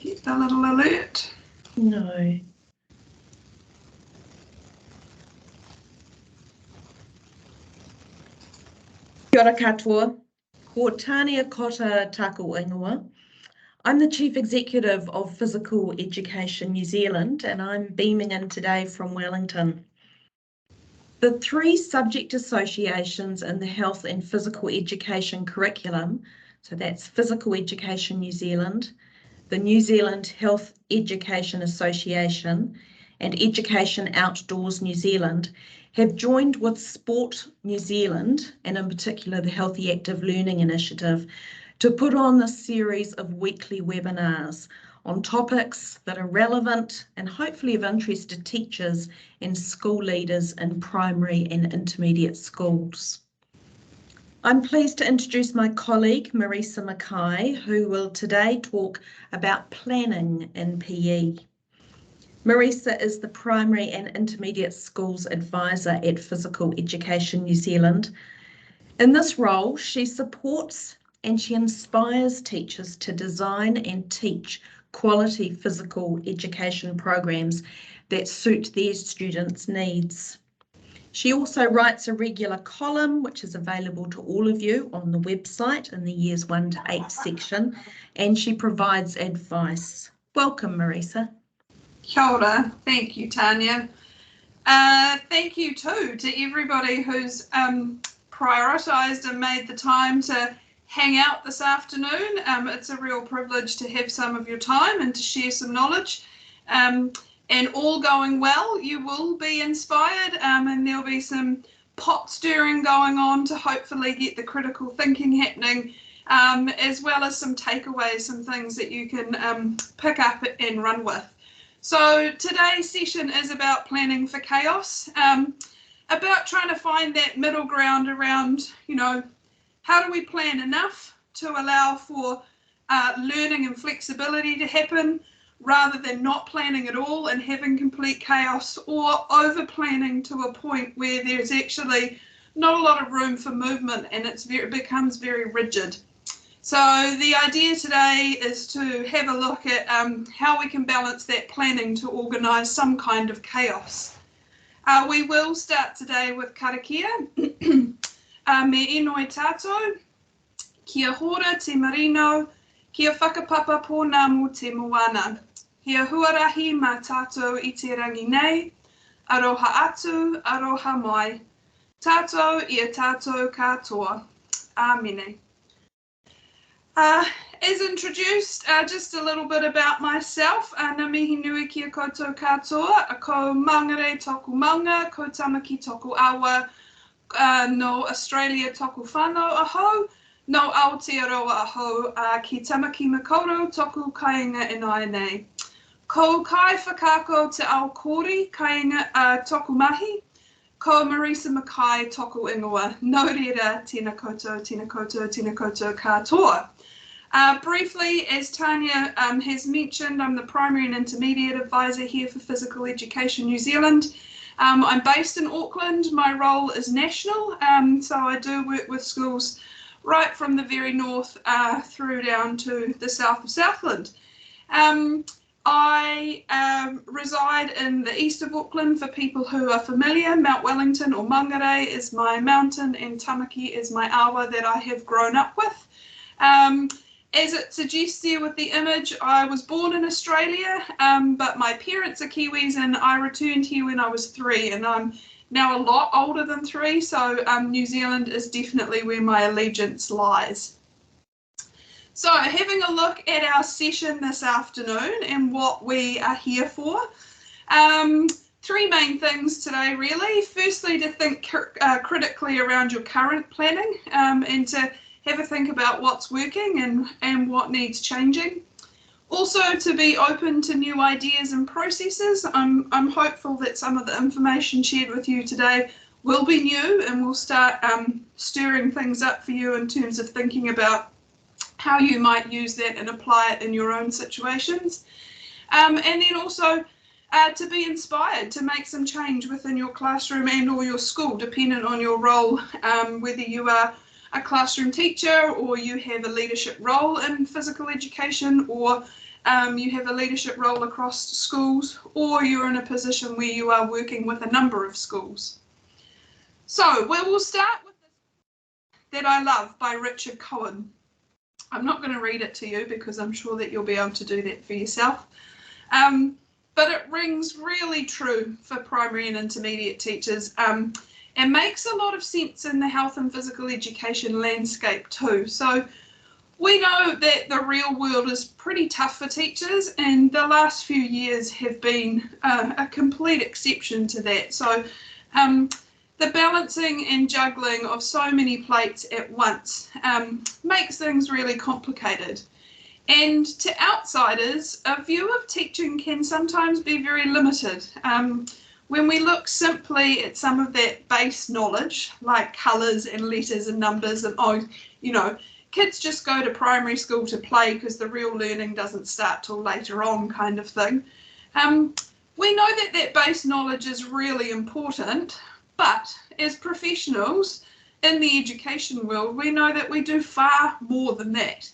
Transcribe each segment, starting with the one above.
Get the little alert. No. Kia ora katoa, ko Tania Kota Taku Ingoa. I'm the Chief Executive of Physical Education New Zealand, and I'm beaming in today from Wellington. The three subject associations in the Health and Physical Education curriculum, so that's Physical Education New Zealand, the New Zealand Health Education Association, and Education Outdoors New Zealand, have joined with Sport New Zealand, and in particular the Healthy Active Learning Initiative, to put on this series of weekly webinars on topics that are relevant and hopefully of interest to teachers and school leaders in primary and intermediate schools. I'm pleased to introduce my colleague, Marisa Mackay, who will today talk about planning in PE. Marisa is the Primary and Intermediate Schools Advisor at Physical Education New Zealand. In this role, she supports and she inspires teachers to design and teach quality physical education programs that suit their students' needs. She also writes a regular column, which is available to all of you on the website in the Years 1 to 8 section, and she provides advice. Welcome, Marisa. Kia ora. Thank you, Tanya. Thank you too to everybody who's prioritised and made the time to hang out this afternoon. It's a real privilege to have some of your time and to share some knowledge. And all going well, you will be inspired, and there'll be some pot stirring going on to hopefully get the critical thinking happening, as well as some takeaways, some things that you can pick up and run with. So today's session is about planning for chaos, about trying to find that middle ground around, how do we plan enough to allow for learning and flexibility to happen, rather than not planning at all and having complete chaos, or over planning to a point where there's actually not a lot of room for movement and it becomes very rigid. So the idea today is to have a look at how we can balance that planning to organise some kind of chaos. We will start today with karakia. Me inoi tātou, kia hora te marino, kia whakapapa pōnamu te moana. Kia huarahi mā tātou I te rangi nei, aroha atu, aroha mai. Tātou ia tātou katoa. Āmine. As introduced, just a little bit about myself. Ngā mihi nui kia koutou katoa, ko mangere toku maunga, ko tamaki toku awa, no Australia toku whānau aho, no Aotearoa aho, ki tamaki makauro toku kāinga inai nei. Ko kai whakako te ao kōri, kāinga toku mahi, ko Marisa Mackay toku ingoa. No reira, tēnā koutou, tēnā koutou, tēnā koutou katoa. Briefly, as Tanya has mentioned, I'm the Primary and Intermediate Advisor here for Physical Education New Zealand. I'm based in Auckland. My role is national, so I do work with schools right from the very north through down to the south of Southland. I reside in the east of Auckland. For people who are familiar, Mount Wellington or Mangere is my mountain and Tamaki is my awa that I have grown up with. As it suggests there with the image, I was born in Australia, but my parents are Kiwis and I returned here when I was 3, and I'm now a lot older than 3, so New Zealand is definitely where my allegiance lies. So having a look at our session this afternoon and what we are here for. 3 main things today really. Firstly, to think critically around your current planning and to have a think about what's working and what needs changing. Also to be open to new ideas and processes. I'm hopeful that some of the information shared with you today will be new and will start stirring things up for you in terms of thinking about how you might use that and apply it in your own situations. And then also to be inspired to make some change within your classroom and or your school, dependent on your role, whether you are a classroom teacher or you have a leadership role in physical education, or you have a leadership role across schools, or you're in a position where you are working with a number of schools. So we will start with this that I love by Richard Cohen. I'm not going to read it to you because I'm sure that you'll be able to do that for yourself. But it rings really true for primary and intermediate teachers, and makes a lot of sense in the health and physical education landscape too. So we know that the real world is pretty tough for teachers, and the last few years have been a complete exception to that. So the balancing and juggling of so many plates at once makes things really complicated. And to outsiders, a view of teaching can sometimes be very limited. When we look simply at some of that base knowledge, like colours and letters and numbers and, kids just go to primary school to play because the real learning doesn't start till later on kind of thing. We know that that base knowledge is really important, but as professionals in the education world, we know that we do far more than that.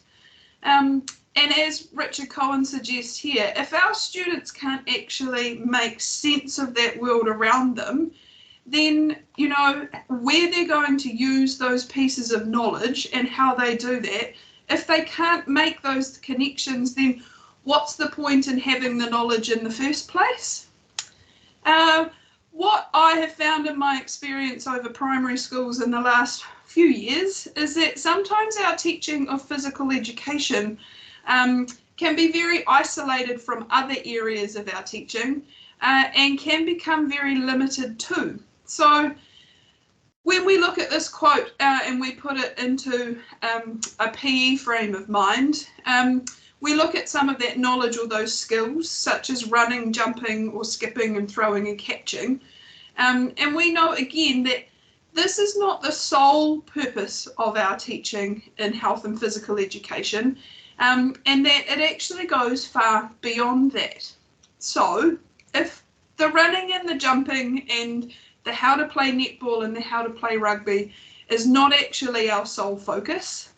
And as Richard Cohen suggests here, if our students can't actually make sense of that world around them, then, where they're going to use those pieces of knowledge and how they do that, if they can't make those connections, then what's the point in having the knowledge in the first place? What I have found in my experience over primary schools in the last few years is that sometimes our teaching of physical education can be very isolated from other areas of our teaching and can become very limited too. So when we look at this quote and we put it into a PE frame of mind, we look at some of that knowledge or those skills, such as running, jumping, or skipping and throwing and catching. And we know again that this is not the sole purpose of our teaching in health and physical education, and that it actually goes far beyond that. So if the running and the jumping and the how to play netball and the how to play rugby is not actually our sole focus,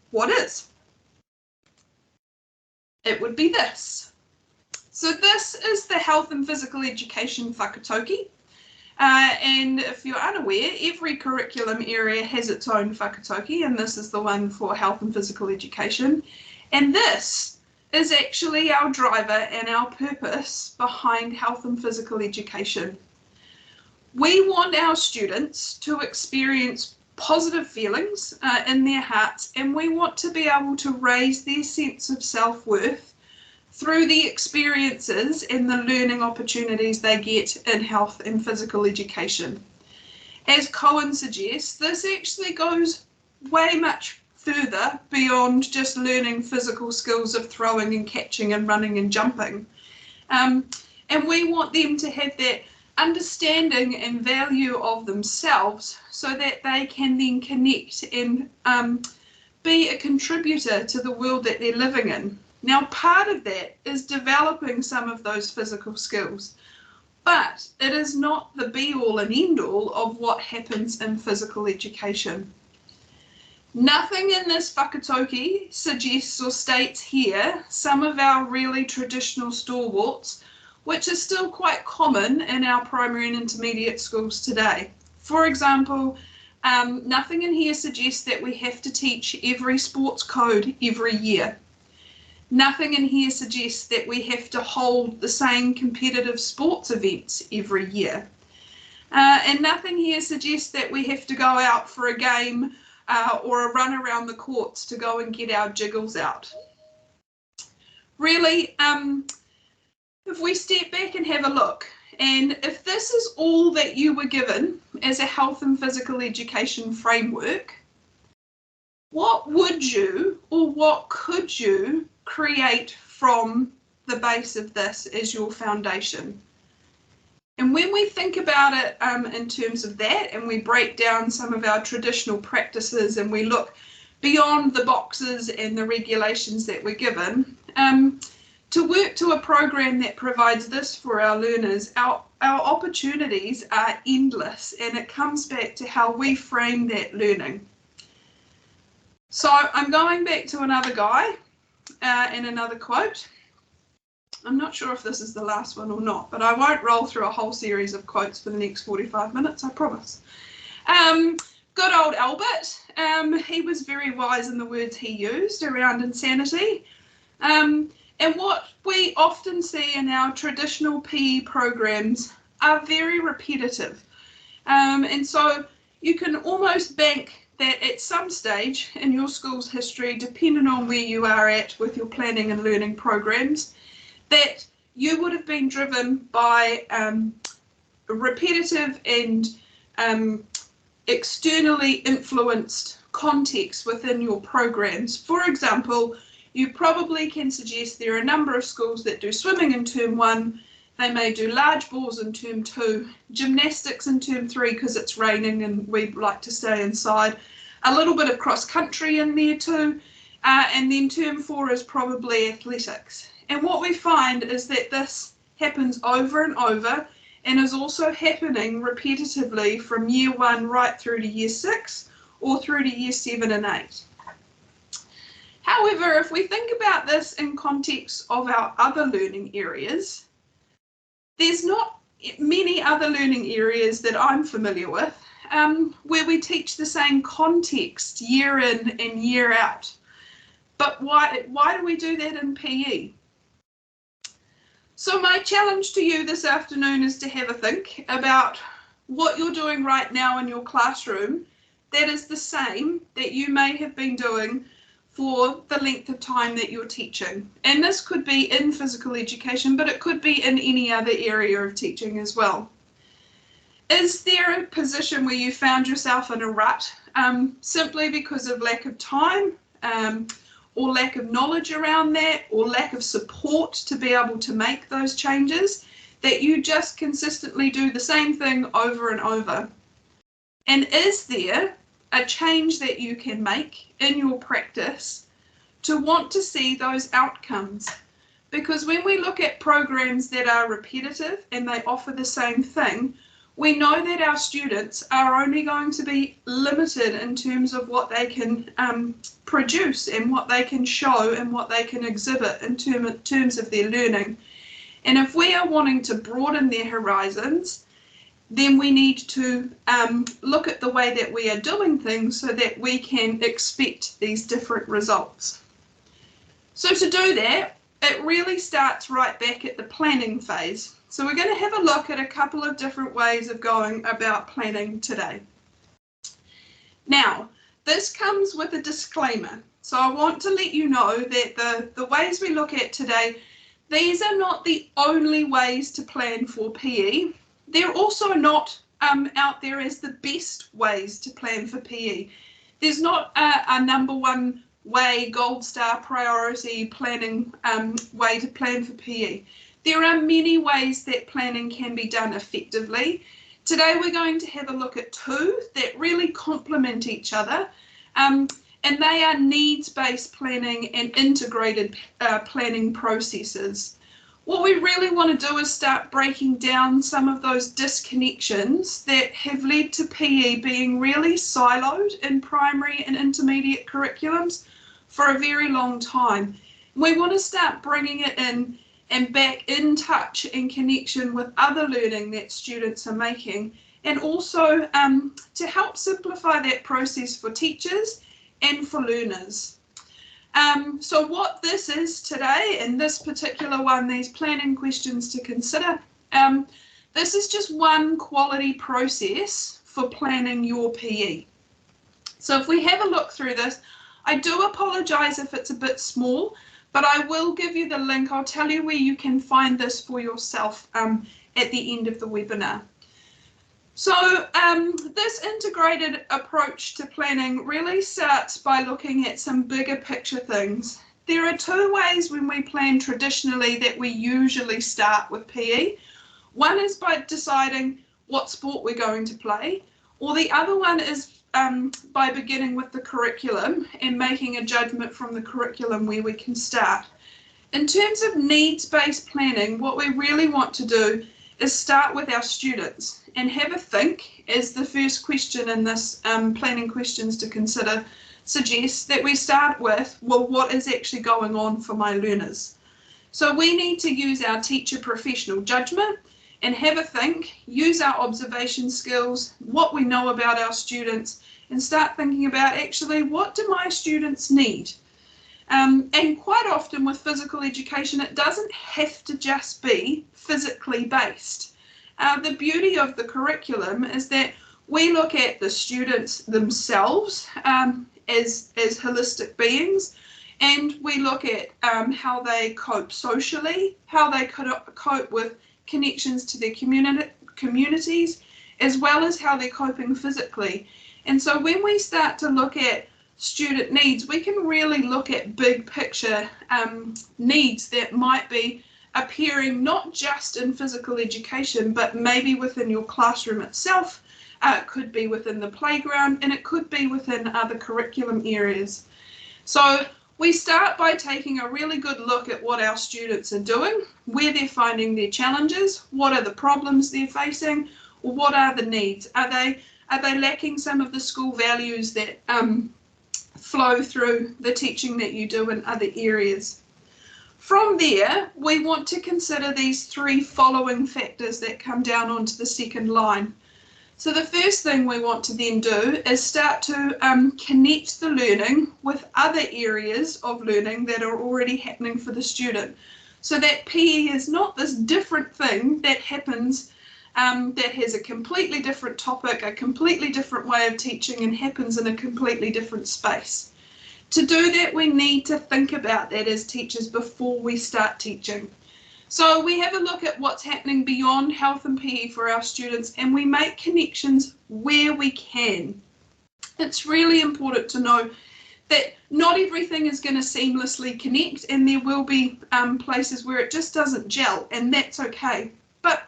what is? It would be this. So this is the health and physical education whakatauki. And if you're unaware, every curriculum area has its own whakatauki, and this is the one for health and physical education. And this is actually our driver and our purpose behind health and physical education. We want our students to experience positive feelings in their hearts, and we want to be able to raise their sense of self-worth through the experiences and the learning opportunities they get in health and physical education. As Cohen suggests, this actually goes way much further beyond just learning physical skills of throwing and catching and running and jumping. And we want them to have that understanding and value of themselves so that they can then connect and be a contributor to the world that they're living in. Now, part of that is developing some of those physical skills, but it is not the be-all and end-all of what happens in physical education. Nothing in this whakatauki suggests or states here some of our really traditional stalwarts, which is still quite common in our primary and intermediate schools today. For example, nothing in here suggests that we have to teach every sports code every year. Nothing in here suggests that we have to hold the same competitive sports events every year. And nothing here suggests that we have to go out for a game or a run around the courts to go and get our jiggles out. Really, if we step back and have a look, and if this is all that you were given as a health and physical education framework, what would you or what could you create from the base of this as your foundation? And when we think about it in terms of that, and we break down some of our traditional practices and we look beyond the boxes and the regulations that we're given, to work to a program that provides this for our learners, our opportunities are endless, and it comes back to how we frame that learning. So I'm going back to another guy and another quote. I'm not sure if this is the last one or not, but I won't roll through a whole series of quotes for the next 45 minutes, I promise. Good old Albert, he was very wise in the words he used around insanity. And what we often see in our traditional PE programs are very repetitive. And so you can almost bank that at some stage in your school's history, depending on where you are at with your planning and learning programs, that you would have been driven by repetitive and externally influenced context within your programs. For example, you probably can suggest there are a number of schools that do swimming in term 1, they may do large balls in term 2, gymnastics in term 3 because it's raining and we'd like to stay inside, a little bit of cross country in there too, and then term 4 is probably athletics. And what we find is that this happens over and over and is also happening repetitively from year 1 right through to year 6 or through to year 7 and 8. However, if we think about this in context of our other learning areas, there's not many other learning areas that I'm familiar with where we teach the same context year in and year out. But why do we do that in PE? So my challenge to you this afternoon is to have a think about what you're doing right now in your classroom that is the same that you may have been doing for the length of time that you're teaching. And this could be in physical education, but it could be in any other area of teaching as well. Is there a position where you found yourself in a rut simply because of lack of time or lack of knowledge around that or lack of support to be able to make those changes, that you just consistently do the same thing over and over? And is there a change that you can make in your practice to want to see those outcomes? Because when we look at programs that are repetitive and they offer the same thing, we know that our students are only going to be limited in terms of what they can produce and what they can show and what they can exhibit in terms of their learning. And if we are wanting to broaden their horizons, then we need to look at the way that we are doing things so that we can expect these different results. So to do that, it really starts right back at the planning phase. So we're going to have a look at a couple of different ways of going about planning today. Now, this comes with a disclaimer. So I want to let you know that the ways we look at today, these are not the only ways to plan for PE. They're also not out there as the best ways to plan for PE. There's not a number one way, gold star priority planning way to plan for PE. There are many ways that planning can be done effectively. Today we're going to have a look at two that really complement each other, and they are needs-based planning and integrated planning processes. What we really want to do is start breaking down some of those disconnections that have led to PE being really siloed in primary and intermediate curriculums for a very long time. We want to start bringing it in and back in touch and connection with other learning that students are making, and also to help simplify that process for teachers and for learners. So what this is today, in this particular one, these planning questions to consider, this is just one quality process for planning your PE. So if we have a look through this, I do apologise if it's a bit small, but I will give you the link. I'll tell you where you can find this for yourself at the end of the webinar. So this integrated approach to planning really starts by looking at some bigger picture things. There are two ways when we plan traditionally that we usually start with PE. One is by deciding what sport we're going to play, or the other one is by beginning with the curriculum and making a judgment from the curriculum where we can start. In terms of needs-based planning, what we really want to do is start with our students and have a think, as the first question in this planning questions to consider suggests, that we start with, well, what is actually going on for my learners? So we need to use our teacher professional judgment and have a think, use our observation skills, what we know about our students, and start thinking about actually what do my students need? And quite often with physical education, it doesn't have to just be physically based. The beauty of the curriculum is that we look at the students themselves as holistic beings, and we look at how they cope socially, how they cope with connections to their communities, as well as how they're coping physically. And so when we start to look at student needs, we can really look at big picture needs that might be appearing not just in physical education, but maybe within your classroom itself. It could be within the playground, and it could be within other curriculum areas. So we start by taking a really good look at what our students are doing, where they're finding their challenges, what are the problems they're facing, or what are the needs. Are they lacking some of the school values that flow through the teaching that you do in other areas? From there, we want to consider these three following factors that come down onto the second line. So the first thing we want to then do is start to connect the learning with other areas of learning that are already happening for the student. So that PE is not this different thing that happens that has a completely different topic, a completely different way of teaching, and happens in a completely different space. To do that, we need to think about that as teachers before we start teaching. So we have a look at what's happening beyond health and PE for our students, and we make connections where we can. It's really important to know that not everything is going to seamlessly connect, and there will be places where it just doesn't gel, and that's okay. But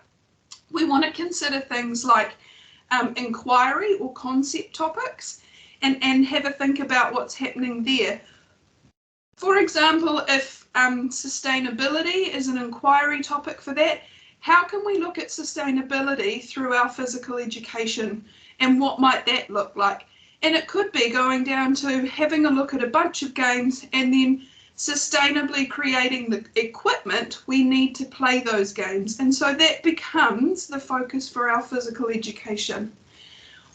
we want to consider things like inquiry or concept topics and have a think about what's happening there. For example, if sustainability is an inquiry topic for that, how can we look at sustainability through our physical education, and what might that look like? And it could be going down to having a look at a bunch of games and then sustainably creating the equipment we need to play those games. And so that becomes the focus for our physical education.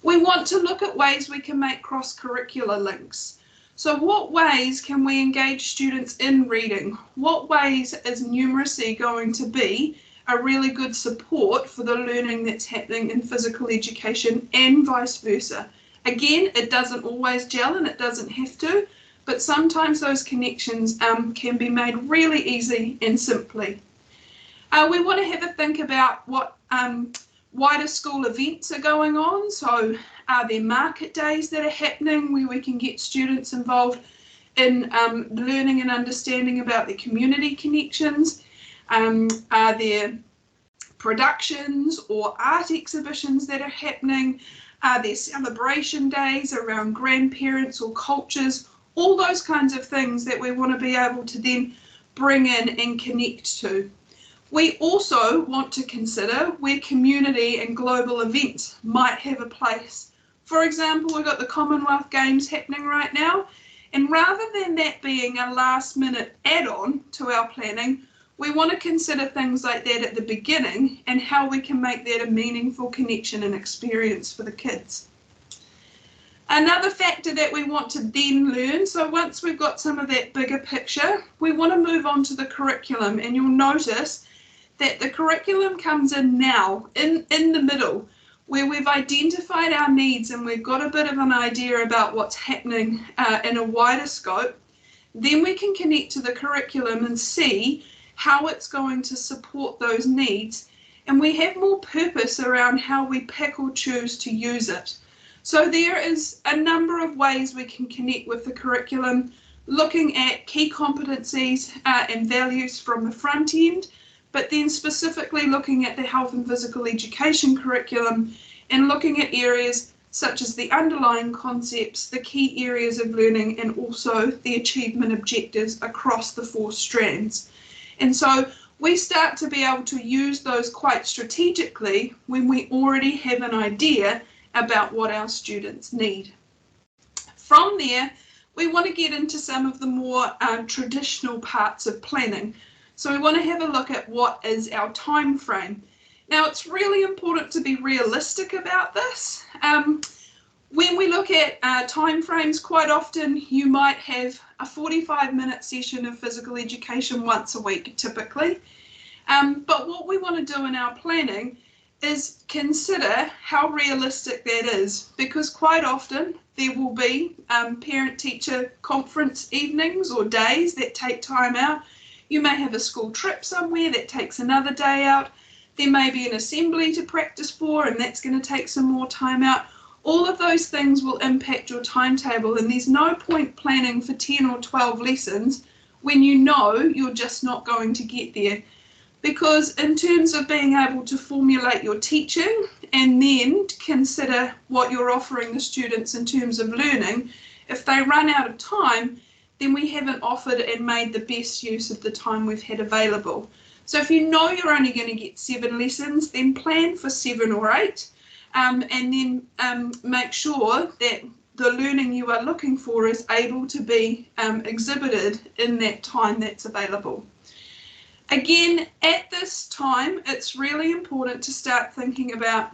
We want to look at ways we can make cross-curricular links. So what ways can we engage students in reading? What ways is numeracy going to be a really good support for the learning that's happening in physical education, and vice versa? Again, it doesn't always gel, and it doesn't have to, but sometimes those connections can be made really easy and simply. We want to have a think about what wider school events are going on. So are there market days that are happening where we can get students involved in learning and understanding about the community connections? Are there productions or art exhibitions that are happening? Are there celebration days around grandparents or cultures? All those kinds of things that we want to be able to then bring in and connect to. We also want to consider where community and global events might have a place. For example, we've got the Commonwealth Games happening right now, and rather than that being a last minute add-on to our planning, we want to consider things like that at the beginning and how we can make that a meaningful connection and experience for the kids. Another factor that we want to then learn, so once we've got some of that bigger picture, we want to move on to the curriculum, and you'll notice that the curriculum comes in now, in the middle, where we've identified our needs and we've got a bit of an idea about what's happening in a wider scope. Then we can connect to the curriculum and see how it's going to support those needs, and we have more purpose around how we pick or choose to use it. So there is a number of ways we can connect with the curriculum, looking at key competencies and values from the front end, but then specifically looking at the health and physical education curriculum and looking at areas such as the underlying concepts, the key areas of learning, and also the achievement objectives across the 4 strands. And so we start to be able to use those quite strategically when we already have an idea about what our students need. From there, we want to get into some of the more traditional parts of planning. So we want to have a look at what is our time frame. Now, it's really important to be realistic about this. When we look at time frames, quite often you might have a 45-minute session of physical education once a week, typically. But what we want to do in our planning is consider how realistic that is, because quite often there will be parent-teacher conference evenings or days that take time out. You may have a school trip somewhere that takes another day out. There may be an assembly to practice for, and that's going to take some more time out. All of those things will impact your timetable, and there's no point planning for 10 or 12 lessons when you know you're just not going to get there. Because in terms of being able to formulate your teaching and then consider what you're offering the students in terms of learning, if they run out of time, then we haven't offered and made the best use of the time we've had available. So if you know you're only going to get 7 lessons, then plan for 7 or 8. And then make sure that the learning you are looking for is able to be exhibited in that time that's available. Again, at this time, it's really important to start thinking about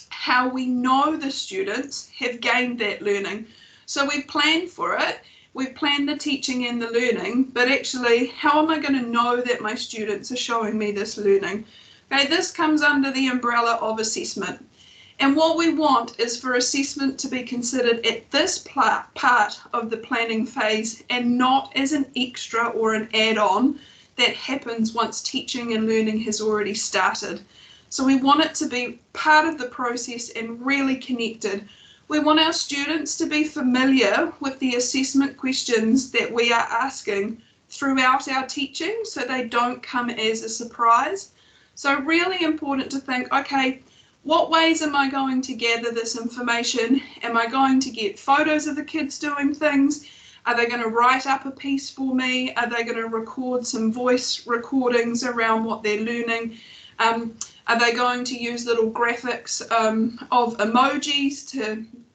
how we know the students have gained that learning. So we've planned for it, we've planned the teaching and the learning, but actually, how am I going to know that my students are showing me this learning? Okay, this comes under the umbrella of assessment. And what we want is for assessment to be considered at this part of the planning phase and not as an extra or an add-on that happens once teaching and learning has already started. So we want it to be part of the process and really connected. We want our students to be familiar with the assessment questions that we are asking throughout our teaching so they don't come as a surprise. So really important to think, okay, what ways am I going to gather this information? Am I going to get photos of the kids doing things? Are they going to write up a piece for me? Are they going to record some voice recordings around what they're learning? Are they going to use little graphics of emojis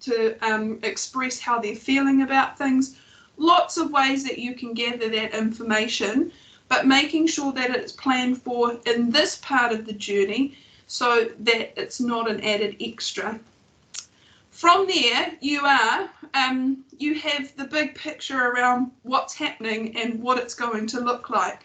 to express how they're feeling about things? Lots of ways that you can gather that information, but making sure that it's planned for in this part of the journey so that it's not an added extra. From there, you have the big picture around what's happening and what it's going to look like.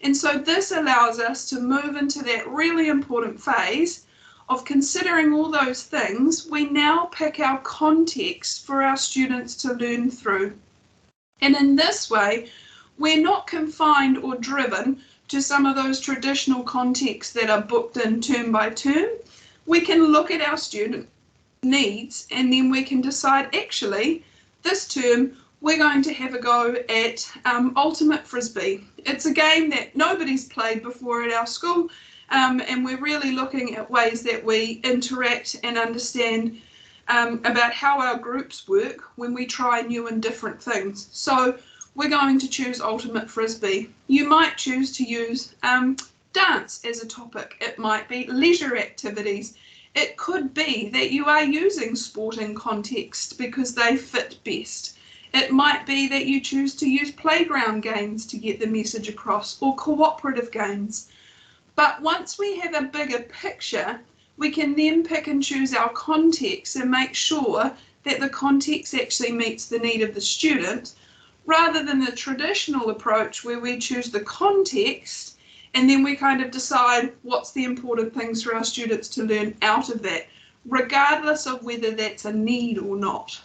And so this allows us to move into that really important phase of considering all those things. We now pick our context for our students to learn through. And in this way, we're not confined or driven to some of those traditional contexts that are booked in term by term. We can look at our student needs and then we can decide, actually, this term we're going to have a go at Ultimate Frisbee. It's a game that nobody's played before at our school, and we're really looking at ways that we interact and understand about how our groups work when we try new and different things. So we're going to choose Ultimate Frisbee. You might choose to use dance as a topic. It might be leisure activities. It could be that you are using sporting context because they fit best. It might be that you choose to use playground games to get the message across, or cooperative games. But once we have a bigger picture, we can then pick and choose our context and make sure that the context actually meets the need of the student, rather than the traditional approach where we choose the context and then we kind of decide what's the important things for our students to learn out of that, regardless of whether that's a need or not.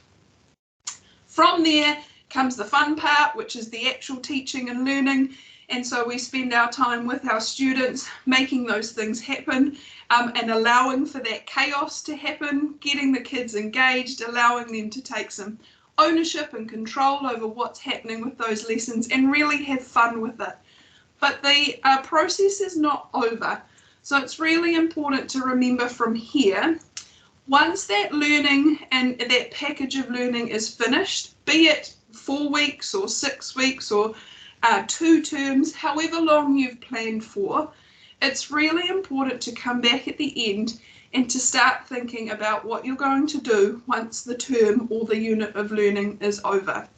From there comes the fun part, which is the actual teaching and learning. And so we spend our time with our students making those things happen and allowing for that chaos to happen, getting the kids engaged, allowing them to take some ownership and control over what's happening with those lessons and really have fun with it. But the process is not over. So it's really important to remember from here, once that learning and that package of learning is finished, be it 4 weeks or 6 weeks or 2 terms, however long you've planned for, it's really important to come back at the end and to start thinking about what you're going to do once the term or the unit of learning is over.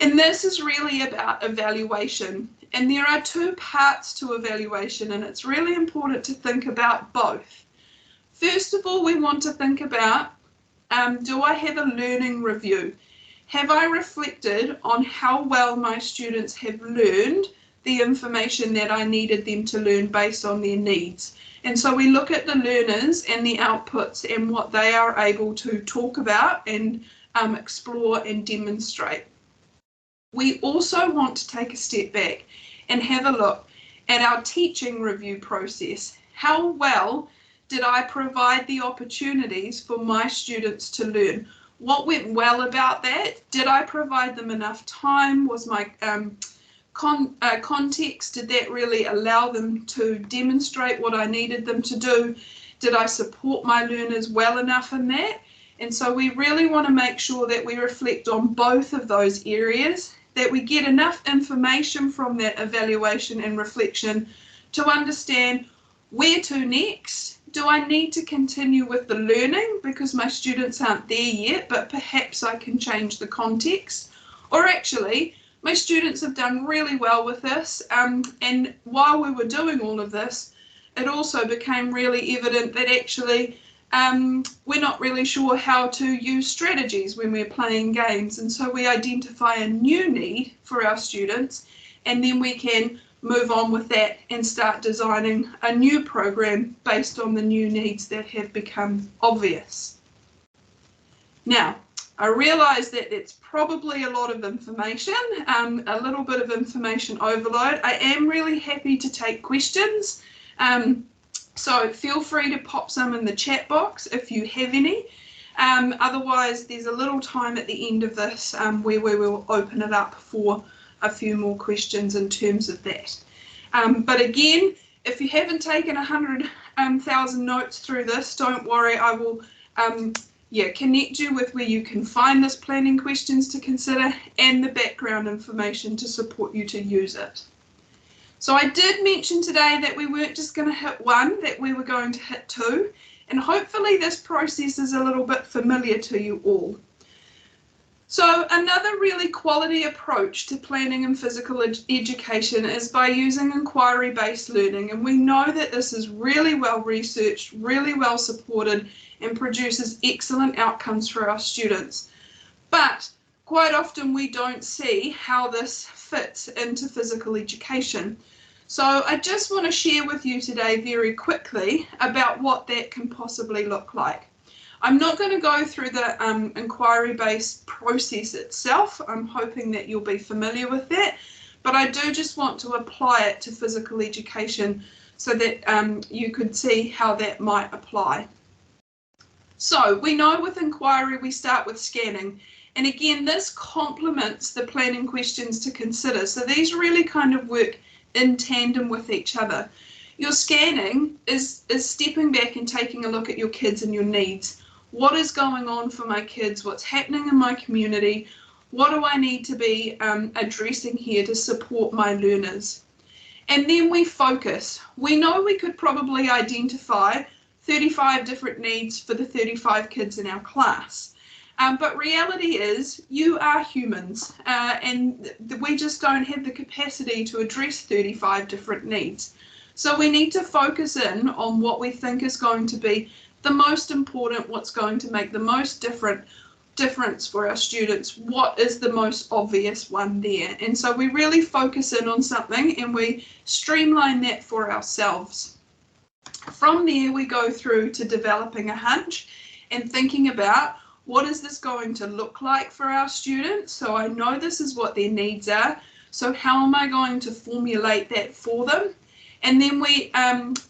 And this is really about evaluation. And there are two parts to evaluation, and it's really important to think about both. First of all, we want to think about, do I have a learning review? Have I reflected on how well my students have learned the information that I needed them to learn based on their needs? And so we look at the learners and the outputs and what they are able to talk about and explore and demonstrate. We also want to take a step back and have a look at our teaching review process. How well did I provide the opportunities for my students to learn? What went well about that? Did I provide them enough time? Was my context, did that really allow them to demonstrate what I needed them to do? Did I support my learners well enough in that? And so we really want to make sure that we reflect on both of those areas, that we get enough information from that evaluation and reflection to understand where to next. Do I need to continue with the learning because my students aren't there yet, but perhaps I can change the context? Or actually, my students have done really well with this, and while we were doing all of this, it also became really evident that actually we're not really sure how to use strategies when we're playing games. And so we identify a new need for our students, and then we can move on with that and start designing a new program based on the new needs that have become obvious. Now, I realise that it's probably a lot of information, a little bit of information overload. I am really happy to take questions. So feel free to pop some in the chat box if you have any. Otherwise, there's a little time at the end of this where we will open it up for a few more questions in terms of that. But again, if you haven't taken 100,000 notes through this, don't worry, I will connect you with where you can find this planning questions to consider and the background information to support you to use it. So I did mention today that we weren't just going to hit one, that we were going to hit two, and hopefully this process is a little bit familiar to you all. So another really quality approach to planning and physical education is by using inquiry-based learning, and we know that this is really well researched, really well supported, and produces excellent outcomes for our students. But quite often we don't see how this fits into physical education. So I just want to share with you today very quickly about what that can possibly look like. I'm not going to go through the inquiry-based process itself. I'm hoping that you'll be familiar with that, but I do just want to apply it to physical education so that you could see how that might apply. So we know with inquiry we start with scanning, and again this complements the planning questions to consider. So these really kind of work in tandem with each other. Your scanning is stepping back and taking a look at your kids and your needs. What is going on for my kids? What's happening in my community? What do I need to be addressing here to support my learners? And then we focus. We know we could probably identify 35 different needs for the 35 kids in our class. But reality is you are humans and we just don't have the capacity to address 35 different needs. So we need to focus in on what we think is going to be the most important, what's going to make the most difference for our students, what is the most obvious one there. And so we really focus in on something and we streamline that for ourselves. From there we go through to developing a hunch and thinking about what is this going to look like for our students. So I know this is what their needs are, so how am I going to formulate that for them? And then we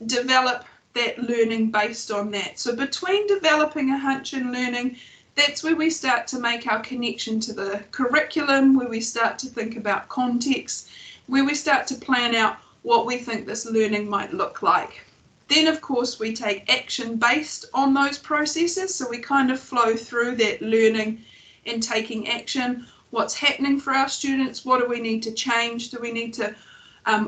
develop that learning based on that. So between developing a hunch and learning, that's where we start to make our connection to the curriculum, where we start to think about context, where we start to plan out what we think this learning might look like. Then, of course, we take action based on those processes. So we kind of flow through that learning and taking action. What's happening for our students? What do we need to change? Do we need to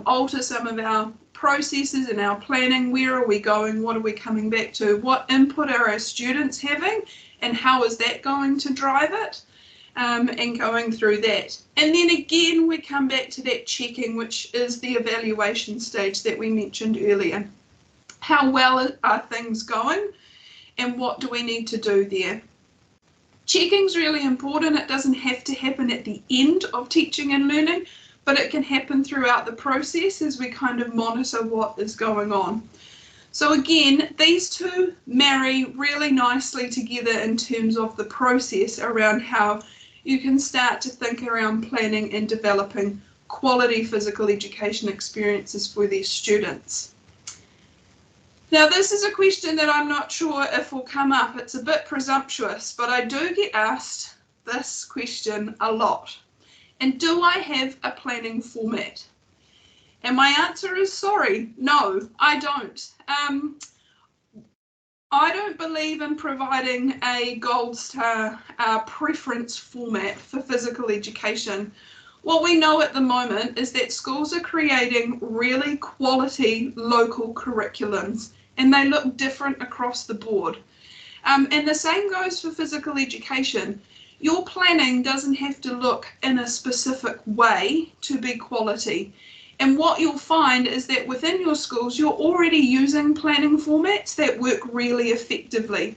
alter some of our processes and our planning? Where are we going? What are we coming back to? What input are our students having? And how is that going to drive it? and going through that. And then again, we come back to that checking, which is the evaluation stage that we mentioned earlier. How well are things going, and what do we need to do there? Checking's really important. It doesn't have to happen at the end of teaching and learning, but it can happen throughout the process as we kind of monitor what is going on. So again, these two marry really nicely together in terms of the process around how you can start to think around planning and developing quality physical education experiences for these students. Now, this is a question that I'm not sure if will come up. It's a bit presumptuous, but I do get asked this question a lot. And do I have a planning format? And my answer is sorry, no, I don't. I don't believe in providing a gold star preference format for physical education. What we know at the moment is that schools are creating really quality local curriculums, and they look different across the board. And the same goes for physical education. Your planning doesn't have to look in a specific way to be quality. And what you'll find is that within your schools, you're already using planning formats that work really effectively.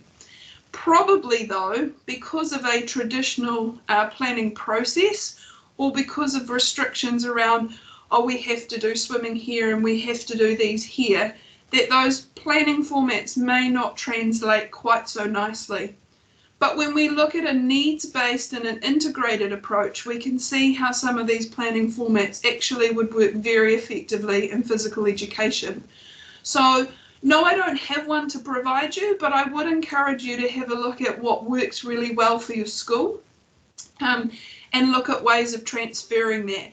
Probably though, because of a traditional planning process, or because of restrictions around, oh, we have to do swimming here and we have to do these here, that those planning formats may not translate quite so nicely. But when we look at a needs-based and an integrated approach, we can see how some of these planning formats actually would work very effectively in physical education. So no, I don't have one to provide you, but I would encourage you to have a look at what works really well for your school, and look at ways of transferring that.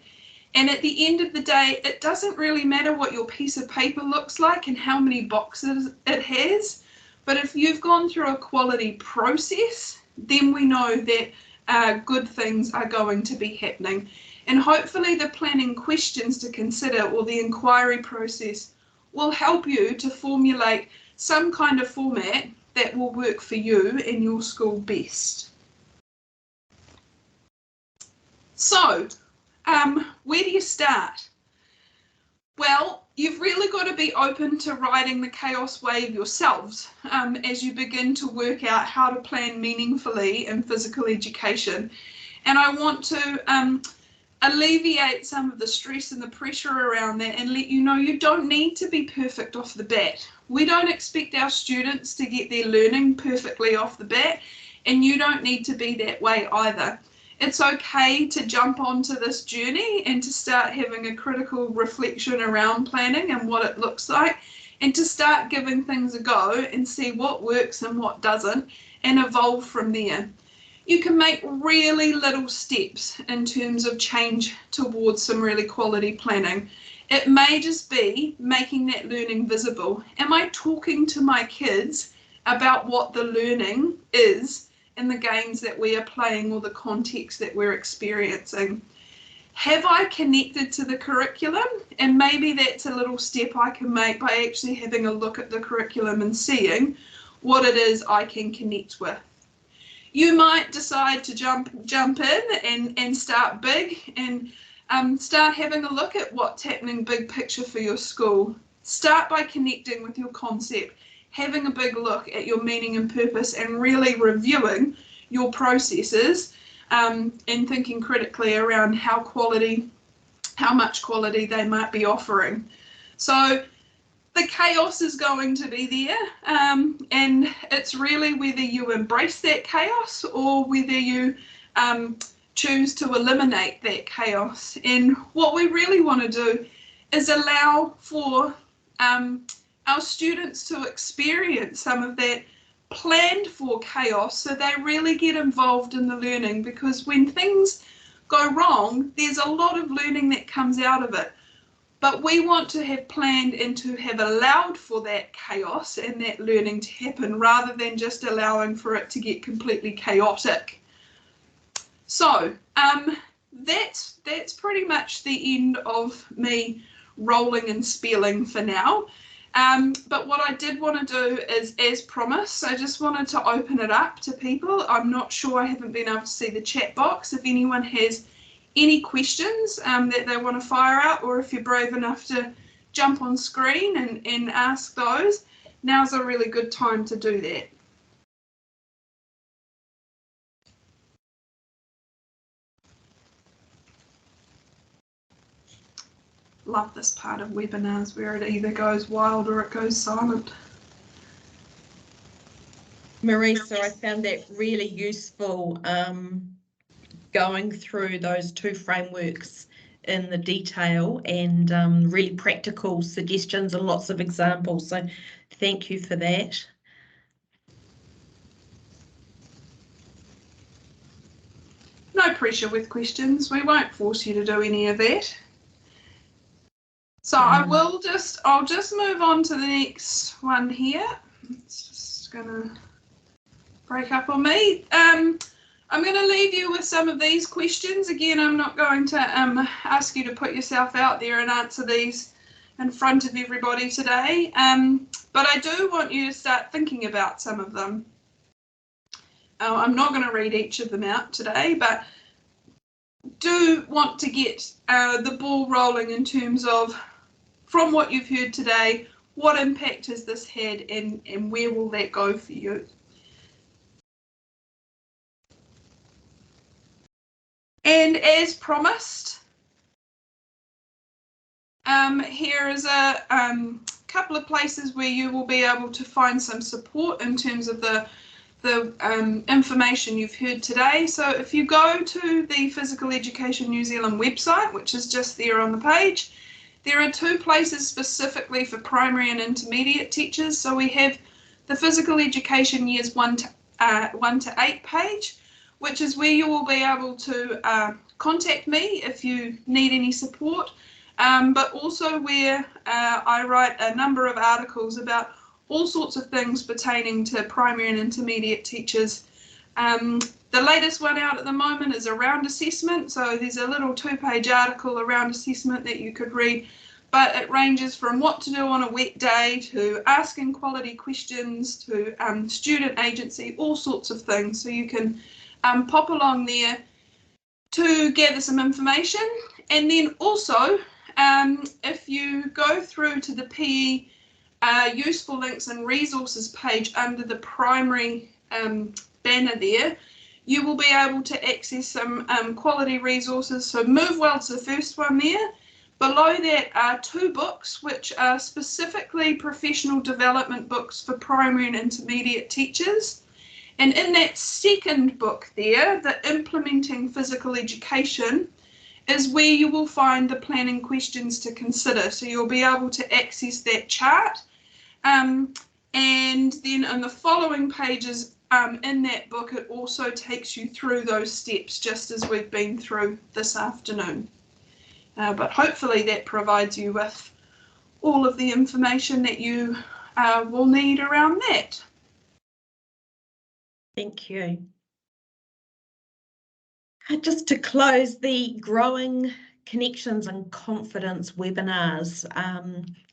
And at the end of the day, it doesn't really matter what your piece of paper looks like and how many boxes it has. But if you've gone through a quality process, then we know that good things are going to be happening. And hopefully the planning questions to consider, or the inquiry process, will help you to formulate some kind of format that will work for you and your school best. So, where do you start? Well, you've really got to be open to riding the chaos wave yourselves as you begin to work out how to plan meaningfully in physical education. And I want to alleviate some of the stress and the pressure around that and let you know you don't need to be perfect off the bat. We don't expect our students to get their learning perfectly off the bat, and you don't need to be that way either. It's okay to jump onto this journey and to start having a critical reflection around planning and what it looks like, and to start giving things a go and see what works and what doesn't, and evolve from there. You can make really little steps in terms of change towards some really quality planning. It may just be making that learning visible. Am I talking to my kids about what the learning is in the games that we are playing or the context that we're experiencing? Have I connected to the curriculum? And maybe that's a little step I can make by actually having a look at the curriculum and seeing what it is I can connect with. You might decide to jump in and start big and start having a look at what's happening big picture for your school. Start by connecting with your concept, having a big look at your meaning and purpose, and really reviewing your processes and thinking critically around how much quality they might be offering. So the chaos is going to be there, and it's really whether you embrace that chaos or whether you choose to eliminate that chaos. And what we really want to do is allow for our students to experience some of that planned for chaos, so they really get involved in the learning, because when things go wrong, there's a lot of learning that comes out of it. But we want to have planned and to have allowed for that chaos and that learning to happen, rather than just allowing for it to get completely chaotic. So that's pretty much the end of me rolling and spelling for now. But what I did want to do is, as promised, I just wanted to open it up to people. I'm not sure, I haven't been able to see the chat box. If anyone has any questions that they want to fire out, or if you're brave enough to jump on screen and ask those, now's a really good time to do that. Love this part of webinars where it either goes wild or it goes silent. Marisa, I found that really useful, going through those two frameworks in the detail, and really practical suggestions and lots of examples. So thank you for that. No pressure with questions. We won't force you to do any of that. So I'll just move on to the next one here. It's just gonna break up on me. I'm going to leave you with some of these questions. Again, I'm not going to ask you to put yourself out there and answer these in front of everybody today, but I do want you to start thinking about some of them. I'm not going to read each of them out today, but do want to get the ball rolling in terms of, from what you've heard today, what impact has this had, and where will that go for you? And as promised, here is a couple of places where you will be able to find some support in terms of the information you've heard today. So if you go to the Physical Education New Zealand website, which is just there on the page, there are two places specifically for primary and intermediate teachers. So we have the Physical Education Years 1 to 8 page, which is where you will be able to contact me if you need any support, but also where I write a number of articles about all sorts of things pertaining to primary and intermediate teachers. The latest one out at the moment is around assessment, so there's a little 2-page article around assessment that you could read, but it ranges from what to do on a wet day to asking quality questions to student agency, all sorts of things. So you can pop along there to gather some information. And then also, if you go through to the PE useful links and resources page under the primary banner there, you will be able to access some quality resources. So Move Well's the first one there. Below that are 2 books which are specifically professional development books for primary and intermediate teachers. And in that second book there, the Implementing Physical Education, is where you will find the planning questions to consider. So you'll be able to access that chart. And then in the following pages in that book, it also takes you through those steps, just as we've been through this afternoon. But hopefully that provides you with all of the information that you will need around that. Thank you. Just to close, the Growing Connections and Confidence webinars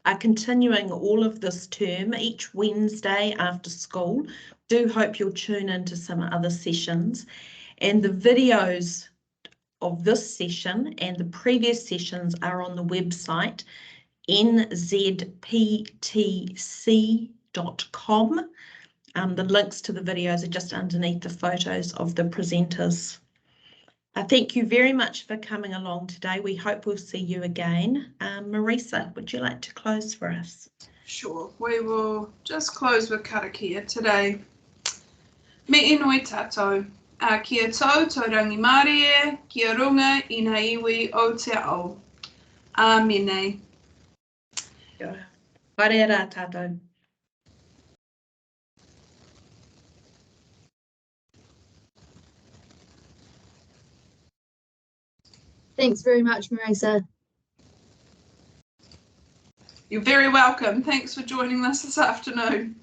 are continuing all of this term, each Wednesday after school. Do hope you'll tune into some other sessions, and the videos of this session and the previous sessions are on the website nzptc.com. The links to the videos are just underneath the photos of the presenters. Thank you very much for coming along today. We hope we'll see you again. Marisa, would you like to close for us? Sure, we will just close with karakia today. Me inoi tātou, kia tau tau rangi mārie, kia runga ina iwi o te ao. Āmene. Whare rā tātou. Thanks very much, Marisa. You're very welcome. Thanks for joining us this afternoon.